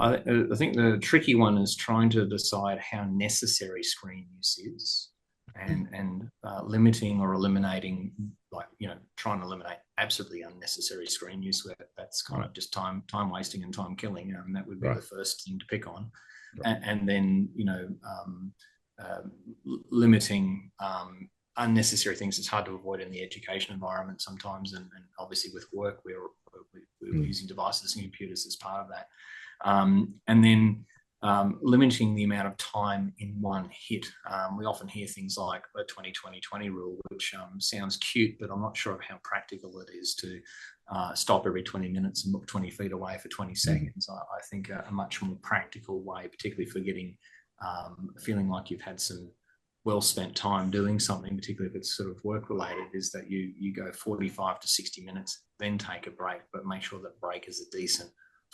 I think the tricky one is trying to decide how necessary screen use is, and limiting or eliminating, like, trying to eliminate absolutely unnecessary screen use where that's kind of just time wasting and time killing. That would be Right. the first thing to pick on, Right. and then uh, limiting unnecessary things. It's hard to avoid in the education environment sometimes, and obviously with work we're Mm. using devices and computers as part of that. And then limiting the amount of time in one hit. We often hear things like the 20-20-20 rule, which sounds cute, but I'm not sure of how practical it is to stop every 20 minutes and look 20 feet away for 20 Mm. seconds. I think a much more practical way, particularly for getting feeling like you've had some well spent time doing something, particularly if it's sort of work related, is that you go 45 to 60 minutes, then take a break, but make sure that break is a decent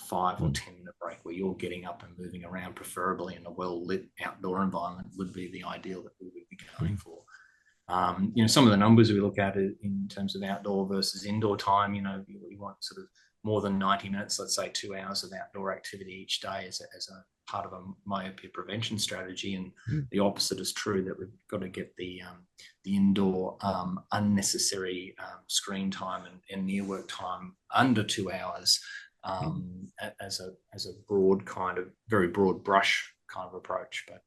5 or 10 minute break where you're getting up and moving around, preferably in a well lit outdoor environment, would be the ideal that we would be going Mm. for. Some of the numbers we look at in terms of outdoor versus indoor time, you want sort of more than 90 minutes, let's say 2 hours of outdoor activity each day as a part of a myopia prevention strategy. And Mm. the opposite is true, that we've got to get the indoor unnecessary screen time and near work time under 2 hours, Mm. as a broad kind of very broad brush kind of approach. But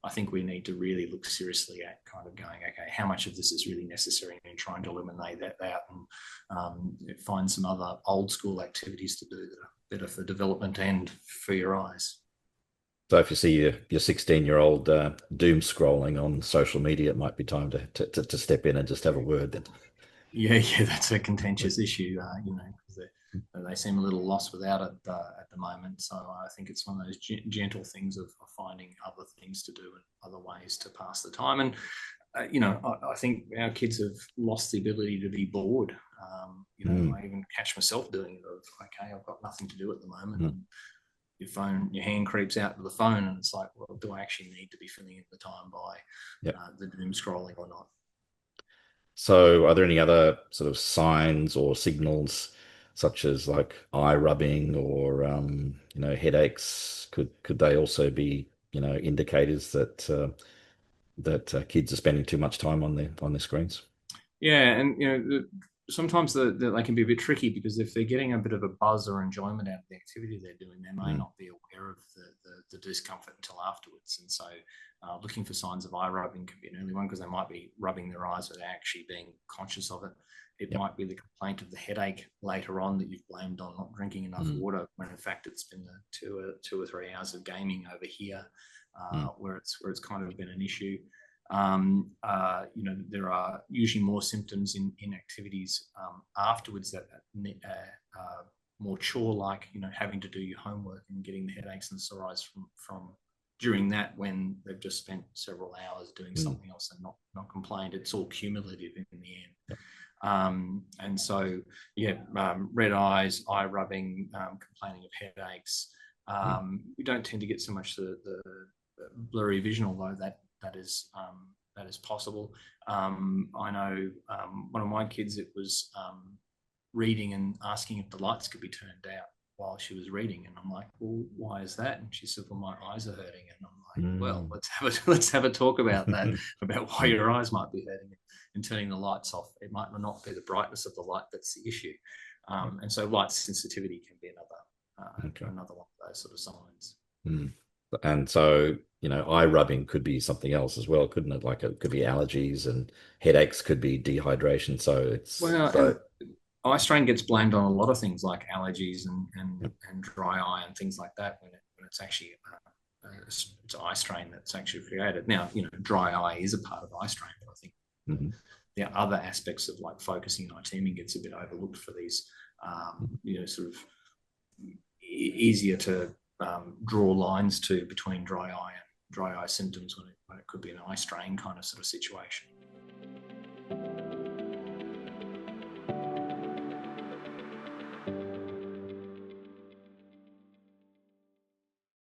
I think we need to really look seriously at kind of going, okay, how much of this is really necessary, and trying to eliminate that out, and find some other old school activities to do that are better for development and for your eyes. So if you see your 16-year-old doom scrolling on social media, it might be time to step in and just have a word then. Yeah, yeah, that's a contentious issue, because they seem a little lost without it at the moment. So I think it's one of those gentle things of finding other things to do and other ways to pass the time. And I think our kids have lost the ability to be bored. Mm. I even catch myself doing it. Of, okay, I've got nothing to do at the moment. Mm. And your hand creeps out to the phone, and it's like, well, do I actually need to be filling in the time by Yep. the doom scrolling or not? So are there any other sort of signs or signals, such as like eye rubbing or headaches? Could they also be indicators that kids are spending too much time on their screens? Yeah, and sometimes they can be a bit tricky, because if they're getting a bit of a buzz or enjoyment out of the activity they're doing, they may Mm. not be aware of the discomfort until afterwards. And so, looking for signs of eye rubbing can be an early one, because they might be rubbing their eyes without actually being conscious of it. It Yep. might be the complaint of the headache later on that you've blamed on not drinking enough Mm. water, when in fact it's been the 2 or 3 hours of gaming over here, Mm. where it's kind of been an issue. There are usually more symptoms in activities afterwards that are more chore like, having to do your homework and getting the headaches and sore eyes from during that, when they've just spent several hours doing Mm. something else and not complained. It's all cumulative in the end. Yep. And so, yeah, red eyes, eye rubbing, complaining of headaches. Mm. We don't tend to get so much the blurry vision, although that is possible. I know one of my kids, it was reading and asking if the lights could be turned out while she was reading, and I'm like, well, why is that? And she said, well, my eyes are hurting. And I'm like, well, Mm. let's have a talk about that, Mm. about why your eyes might be hurting, and turning the lights off. It might not be the brightness of the light that's the issue. And so light sensitivity can be Okay. another one of those sort of signs. Mm. And so, eye rubbing could be something else as well, couldn't it? Like it could be allergies, and headaches could be dehydration. So it's Well, so and eye strain gets blamed on a lot of things like allergies yep. and dry eye and things like that, when it's actually it's eye strain that's actually created. Now, dry eye is a part of eye strain, but I think Mhm. the other aspects of like focusing eye teaming gets a bit overlooked for these, Mhm. sort of easier to draw lines to between dry eye symptoms, when it could be an eye strain kind of sort of situation.